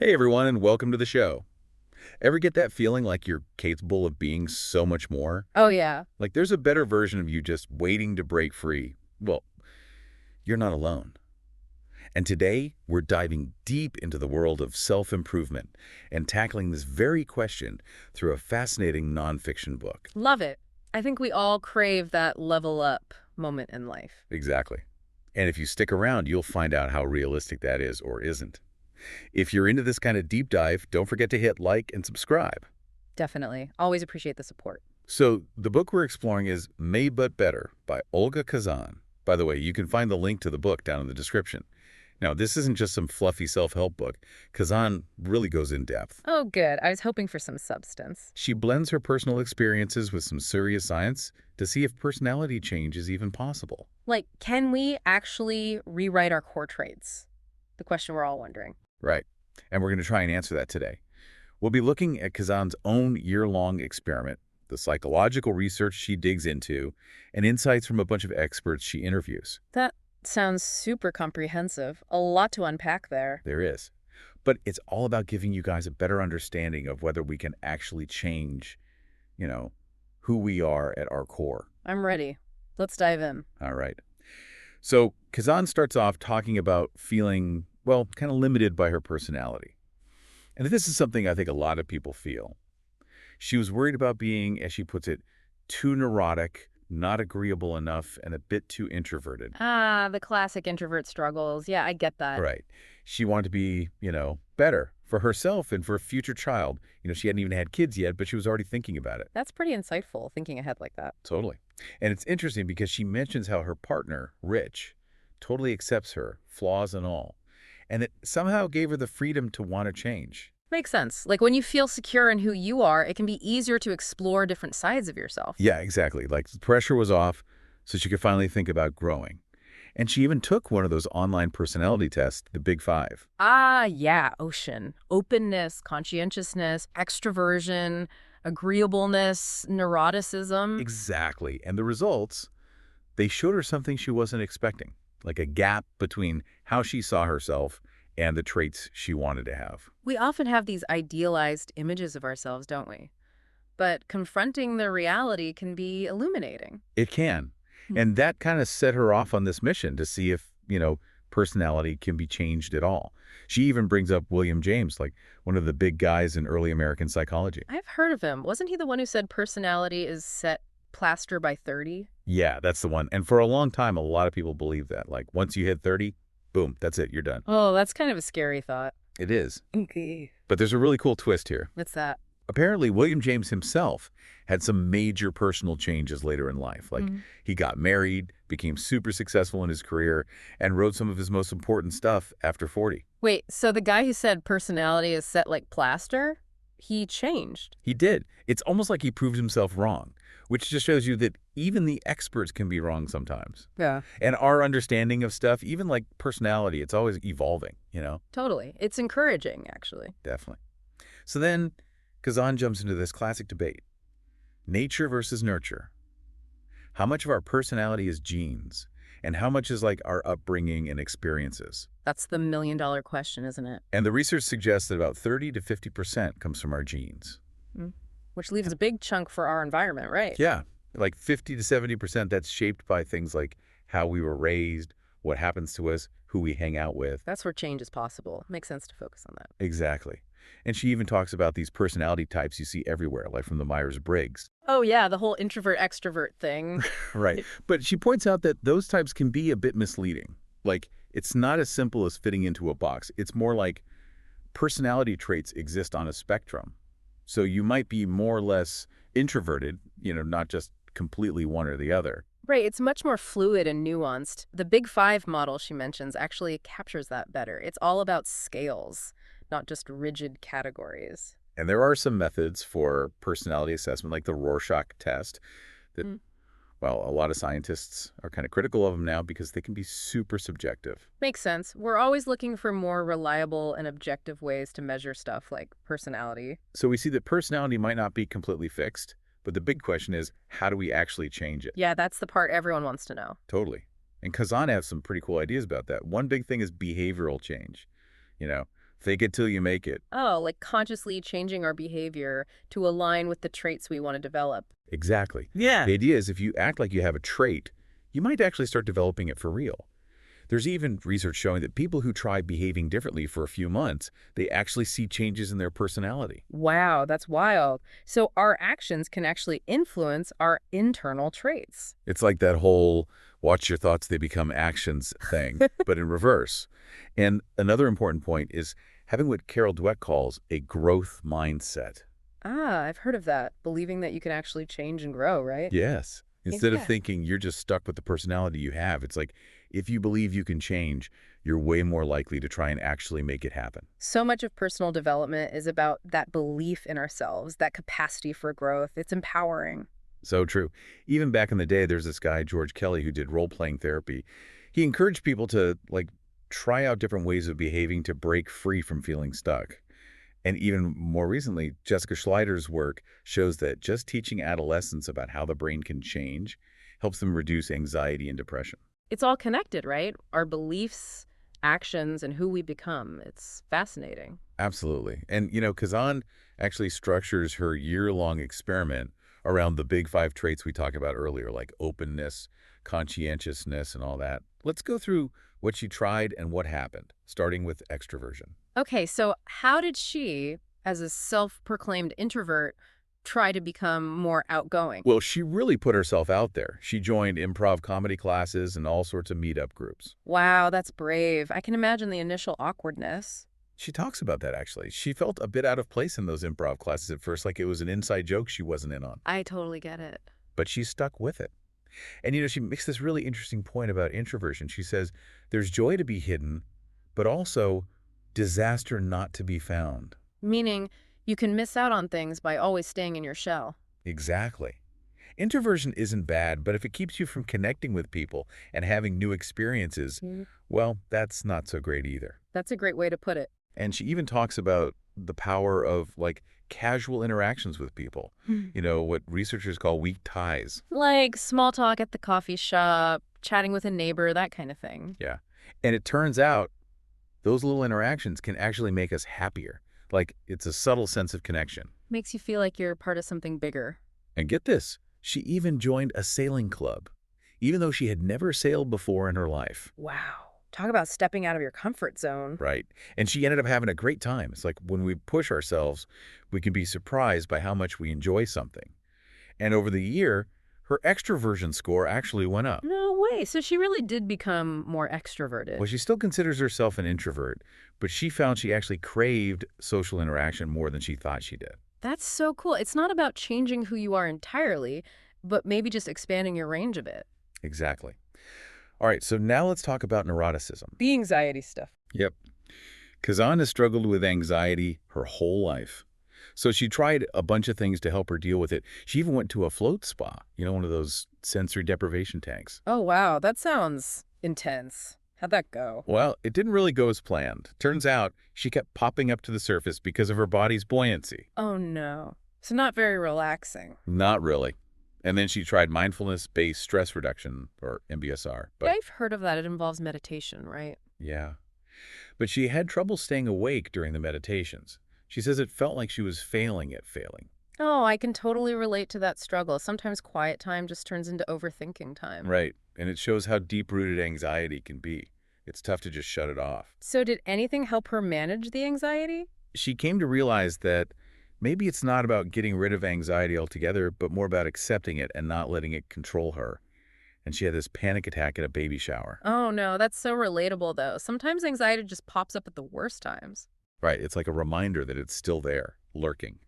Hey everyone, and welcome to the show. Ever get that feeling like you're capable of being so much more? Oh, yeah. Like there's a better version of you just waiting to break free? Well, you're not alone. And today, we're diving deep into the world of self-improvement and tackling this very question through a fascinating nonfiction book. Love it. I think we all crave that level up moment in life. Exactly. And if you stick around, you'll find out how realistic that is or isn't. If you're into this kind of deep dive, don't forget to hit like and subscribe. Definitely. Always appreciate the support. So the book we're exploring is Made But Better by Olga Khazan. By the way, you can find the link to the book down in the description. Now, this isn't just some fluffy self-help book. Khazan really goes in depth. Oh, good. I was hoping for some substance. She blends her personal experiences with some serious science to see if personality change is even possible. Like, can we actually rewrite our core traits? The question we're all wondering. Right. And we're going to try and answer that today. We'll be looking at Khazan's own year-long experiment, the psychological research she digs into, and insights from a bunch of experts she interviews. That sounds super comprehensive. A lot to unpack there. There is. But it's all about giving you guys a better understanding of whether we can actually change, you know, who we are at our core. I'm ready. Let's dive in. All right. So Khazan starts off talking about feeling, well, kind of limited by her personality. And this is something I think a lot of people feel. She was worried about being, as she puts it, too neurotic, not agreeable enough, and a bit too introverted. Ah, the classic introvert struggles. Yeah, I get that. Right. She wanted to be, better for herself and for a future child. She hadn't even had kids yet, but she was already thinking about it. That's pretty insightful, thinking ahead like that. Totally. And it's interesting because she mentions how her partner, Rich, totally accepts her, flaws and all. And it somehow gave her the freedom to want to change. Makes sense. Like when you feel secure in who you are, it can be easier to explore different sides of yourself. Yeah, exactly. Like the pressure was off, so she could finally think about growing. And she even took one of those online personality tests, the Big Five. Ah, yeah, ocean. Openness, conscientiousness, extroversion, agreeableness, neuroticism. Exactly. And the results, they showed her something she wasn't expecting, like a gap between how she saw herself and the traits she wanted to have. We often have these idealized images of ourselves, don't we? But confronting the reality can be illuminating. It can. Hmm. And that kind of set her off on this mission to see if, personality can be changed at all. She even brings up William James, like one of the big guys in early American psychology. I've heard of him. Wasn't he the one who said personality is set plaster by 30? Yeah, that's the one. And for a long time, a lot of people believe that. Like once you hit 30, boom, that's it, you're done. Oh, that's kind of a scary thought. It is. Okay. But there's a really cool twist here. What's that? Apparently, William James himself had some major personal changes later in life. Like he got married, became super successful in his career, and wrote some of his most important stuff after 40. Wait, so the guy who said personality is set like plaster, he changed? He did. It's almost like he proved himself wrong, which just shows you that even the experts can be wrong sometimes. Yeah. And our understanding of stuff, even like personality, it's always evolving. Totally. It's encouraging, actually. Definitely. So then Kazan jumps into this classic debate. Nature versus nurture. How much of our personality is genes, and how much is like our upbringing and experiences? That's the million-dollar question, isn't it? And the research suggests that about 30 to 50% comes from our genes. Mm. Which leaves a big chunk for our environment, right? Yeah, like 50 to 70% that's shaped by things like how we were raised, what happens to us, who we hang out with. That's where change is possible. Makes sense to focus on that. Exactly. And she even talks about these personality types you see everywhere, like from the Myers-Briggs. Oh, yeah, the whole introvert-extrovert thing. Right. But she points out that those types can be a bit misleading. Like, it's not as simple as fitting into a box. It's more like personality traits exist on a spectrum. So you might be more or less introverted, not just completely one or the other. Right, it's much more fluid and nuanced. The Big Five model she mentions actually captures that better. It's all about scales, not just rigid categories. And there are some methods for personality assessment, like the Rorschach test, that, well, a lot of scientists are kind of critical of them now because they can be super subjective. Makes sense. We're always looking for more reliable and objective ways to measure stuff like personality. So we see that personality might not be completely fixed, but the big question is, how do we actually change it? Yeah, that's the part everyone wants to know. Totally. And Kazan has some pretty cool ideas about that. One big thing is behavioral change. Fake it till you make it. Oh, like consciously changing our behavior to align with the traits we want to develop. Exactly. Yeah. The idea is if you act like you have a trait, you might actually start developing it for real. There's even research showing that people who try behaving differently for a few months, they actually see changes in their personality. Wow, that's wild. So our actions can actually influence our internal traits. It's like that whole watch your thoughts, they become actions thing, but in reverse. And another important point is having what Carol Dweck calls a growth mindset. Ah, I've heard of that. Believing that you can actually change and grow, right? Yes. Instead of Yeah. thinking you're just stuck with the personality you have, it's like if you believe you can change, you're way more likely to try and actually make it happen. So much of personal development is about that belief in ourselves, that capacity for growth. It's empowering. So true. Even back in the day, there's this guy, George Kelly, who did role-playing therapy. He encouraged people to, like, try out different ways of behaving to break free from feeling stuck. And even more recently, Jessica Schleider's work shows that just teaching adolescents about how the brain can change helps them reduce anxiety and depression. It's all connected, right? Our beliefs, actions, and who we become. It's fascinating. Absolutely. And, Kazan actually structures her year-long experiment around the big five traits we talked about earlier, like openness, conscientiousness, and all that. Let's go through what she tried and what happened, starting with extroversion. Okay, so how did she, as a self-proclaimed introvert, try to become more outgoing? Well, she really put herself out there. She joined improv comedy classes and all sorts of meetup groups. Wow, that's brave. I can imagine the initial awkwardness. She talks about that, actually. She felt a bit out of place in those improv classes at first, like it was an inside joke she wasn't in on. I totally get it. But she stuck with it. And, she makes this really interesting point about introversion. She says, there's joy to be hidden, but also disaster not to be found. Meaning, you can miss out on things by always staying in your shell. Exactly. Introversion isn't bad, but if it keeps you from connecting with people and having new experiences, well, that's not so great either. That's a great way to put it. And she even talks about the power of, like, casual interactions with people. What researchers call weak ties. Like small talk at the coffee shop, chatting with a neighbor, that kind of thing. Yeah. And it turns out those little interactions can actually make us happier. Like, it's a subtle sense of connection. Makes you feel like you're part of something bigger. And get this, she even joined a sailing club, even though she had never sailed before in her life. Wow. Talk about stepping out of your comfort zone. Right. And she ended up having a great time. It's like when we push ourselves, we can be surprised by how much we enjoy something. And over the year, her extroversion score actually went up. No way. So she really did become more extroverted. Well, she still considers herself an introvert, but she found she actually craved social interaction more than she thought she did. That's so cool. It's not about changing who you are entirely, but maybe just expanding your range a bit. Exactly. All right, so now let's talk about neuroticism. The anxiety stuff. Yep. Kazan has struggled with anxiety her whole life. So she tried a bunch of things to help her deal with it. She even went to a float spa, one of those sensory deprivation tanks. Oh, wow. That sounds intense. How'd that go? Well, it didn't really go as planned. Turns out she kept popping up to the surface because of her body's buoyancy. Oh, no. So not very relaxing. Not really. And then she tried mindfulness-based stress reduction, or MBSR. Yeah, I've heard of that. It involves meditation, right? Yeah. But she had trouble staying awake during the meditations. She says it felt like she was failing at failing. Oh, I can totally relate to that struggle. Sometimes quiet time just turns into overthinking time. Right. And it shows how deep-rooted anxiety can be. It's tough to just shut it off. So did anything help her manage the anxiety? She came to realize that maybe it's not about getting rid of anxiety altogether, but more about accepting it and not letting it control her. And she had this panic attack at a baby shower. Oh, no, that's so relatable, though. Sometimes anxiety just pops up at the worst times. Right. It's like a reminder that it's still there, lurking.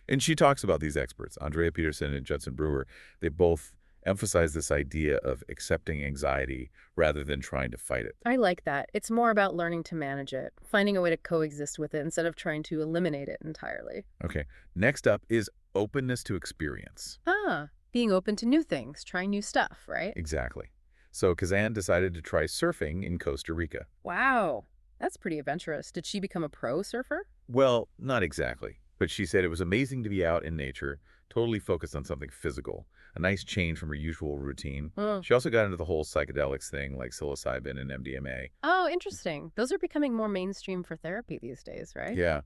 And she talks about these experts, Andrea Peterson and Judson Brewer. They both emphasize this idea of accepting anxiety rather than trying to fight it. I like that. It's more about learning to manage it, finding a way to coexist with it instead of trying to eliminate it entirely. Okay. Next up is openness to experience. Ah, being open to new things, trying new stuff, right? Exactly. So Kazan decided to try surfing in Costa Rica. Wow, that's pretty adventurous. Did she become a pro surfer? Well, not exactly. But she said it was amazing to be out in nature, totally focused on something physical, a nice change from her usual routine. Mm. She also got into the whole psychedelics thing like psilocybin and MDMA. Oh, interesting. Those are becoming more mainstream for therapy these days, right? Yeah.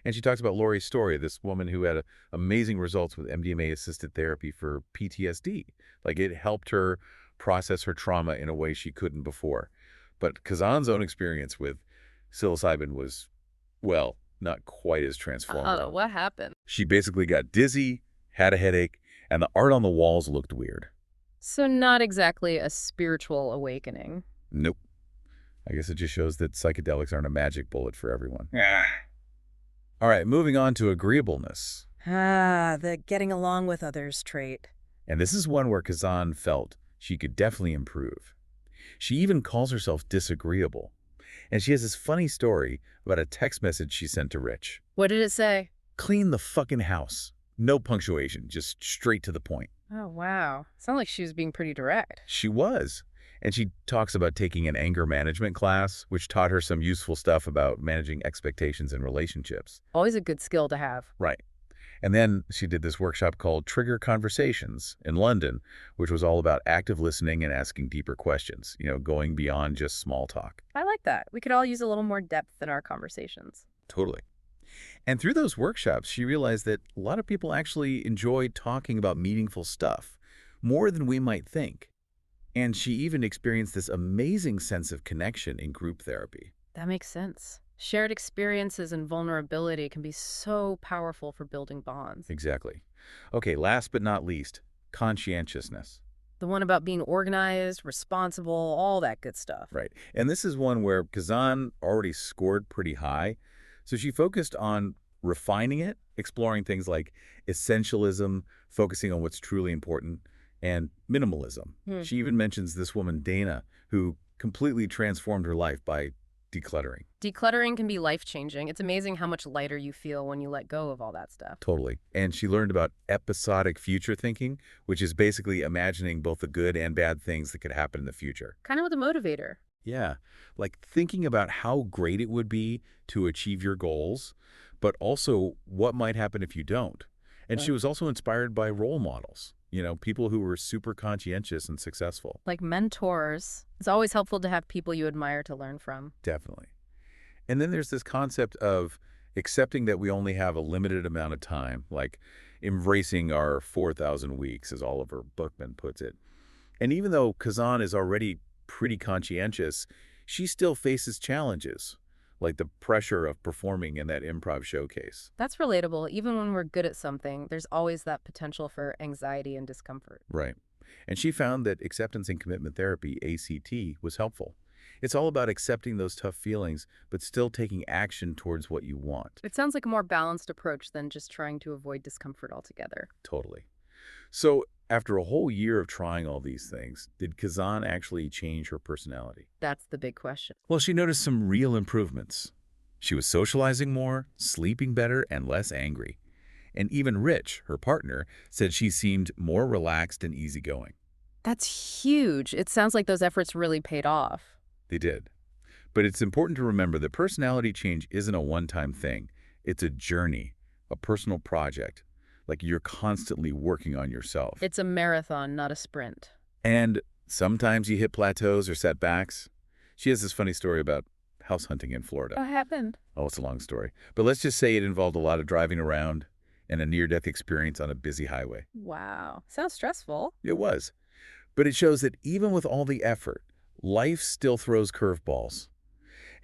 And she talks about Lori's story, this woman who had amazing results with MDMA-assisted therapy for PTSD. Like it helped her process her trauma in a way she couldn't before. But Kazan's own experience with psilocybin was, well, not quite as Oh, transformative. what happened? She basically got dizzy, had a headache, and the art on the walls looked weird. So not exactly a spiritual awakening. Nope. I guess it just shows that psychedelics aren't a magic bullet for everyone. All right, moving on to agreeableness. Ah, the getting along with others trait. And this is one where Kazan felt she could definitely improve. She even calls herself disagreeable. And she has this funny story about a text message she sent to Rich. What did it say? Clean the fucking house. No punctuation, just straight to the point. Oh, wow. Sounds like she was being pretty direct. She was. And she talks about taking an anger management class, which taught her some useful stuff about managing expectations in relationships. Always a good skill to have. Right. And then she did this workshop called Trigger Conversations in London, which was all about active listening and asking deeper questions, going beyond just small talk. I like that. We could all use a little more depth in our conversations. Totally. And through those workshops, she realized that a lot of people actually enjoy talking about meaningful stuff, more than we might think. And she even experienced this amazing sense of connection in group therapy. That makes sense. Shared experiences and vulnerability can be so powerful for building bonds. Exactly. Okay, last but not least, conscientiousness. The one about being organized, responsible, all that good stuff. Right. And this is one where Kazan already scored pretty high. So she focused on refining it, exploring things like essentialism, focusing on what's truly important, and minimalism. Hmm. She even mentions this woman, Dana, who completely transformed her life by decluttering. Decluttering can be life-changing. It's amazing how much lighter you feel when you let go of all that stuff. Totally. And she learned about episodic future thinking, which is basically imagining both the good and bad things that could happen in the future. Kind of with a motivator. Yeah, like thinking about how great it would be to achieve your goals, but also what might happen if you don't. And she Right. was also inspired by role models, people who were super conscientious and successful. Like mentors. It's always helpful to have people you admire to learn from. Definitely. And then there's this concept of accepting that we only have a limited amount of time, like embracing our 4,000 weeks, as Oliver Bookman puts it. And even though Kazan is already pretty conscientious, she still faces challenges, like the pressure of performing in that improv showcase. That's relatable. Even when we're good at something, there's always that potential for anxiety and discomfort. Right. And she found that acceptance and commitment therapy, ACT, was helpful. It's all about accepting those tough feelings, but still taking action towards what you want. It sounds like a more balanced approach than just trying to avoid discomfort altogether. Totally. So, after a whole year of trying all these things, did Kazan actually change her personality? That's the big question. Well, she noticed some real improvements. She was socializing more, sleeping better, and less angry. And even Rich, her partner, said she seemed more relaxed and easygoing. That's huge. It sounds like those efforts really paid off. They did. But it's important to remember that personality change isn't a one-time thing. It's a journey, a personal project. Like you're constantly working on yourself. It's a marathon, not a sprint. And sometimes you hit plateaus or setbacks. She has this funny story about house hunting in Florida. What happened? Oh, it's a long story. But let's just say it involved a lot of driving around and a near-death experience on a busy highway. Wow. Sounds stressful. It was. But it shows that even with all the effort, life still throws curveballs.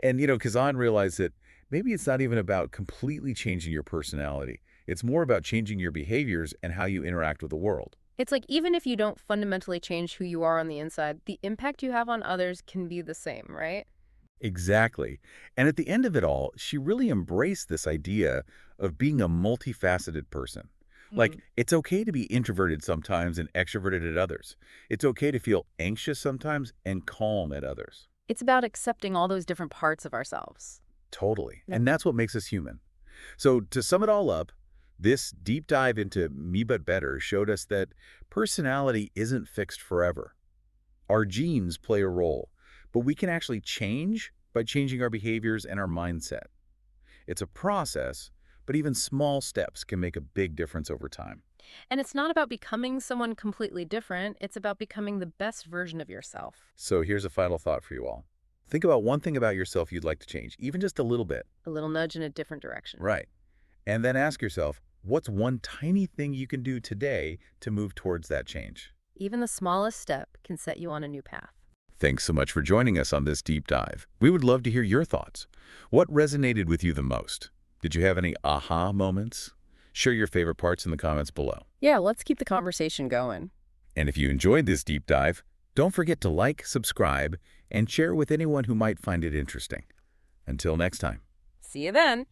And, Kazan realized that maybe it's not even about completely changing your personality. It's more about changing your behaviors and how you interact with the world. It's like even if you don't fundamentally change who you are on the inside, the impact you have on others can be the same, right? Exactly. And at the end of it all, she really embraced this idea of being a multifaceted person. Like, it's okay to be introverted sometimes and extroverted at others. It's okay to feel anxious sometimes and calm at others. It's about accepting all those different parts of ourselves. Totally. Yeah. And that's what makes us human. So to sum it all up, this deep dive into Me But Better showed us that personality isn't fixed forever. Our genes play a role, but we can actually change by changing our behaviors and our mindset. It's a process, but even small steps can make a big difference over time. And it's not about becoming someone completely different. It's about becoming the best version of yourself. So here's a final thought for you all. Think about one thing about yourself you'd like to change, even just a little bit. A little nudge in a different direction. Right. And then ask yourself, what's one tiny thing you can do today to move towards that change? Even the smallest step can set you on a new path. Thanks so much for joining us on this deep dive. We would love to hear your thoughts. What resonated with you the most? Did you have any aha moments? Share your favorite parts in the comments below. Yeah, let's keep the conversation going. And if you enjoyed this deep dive, don't forget to like, subscribe, and share with anyone who might find it interesting. Until next time. See you then.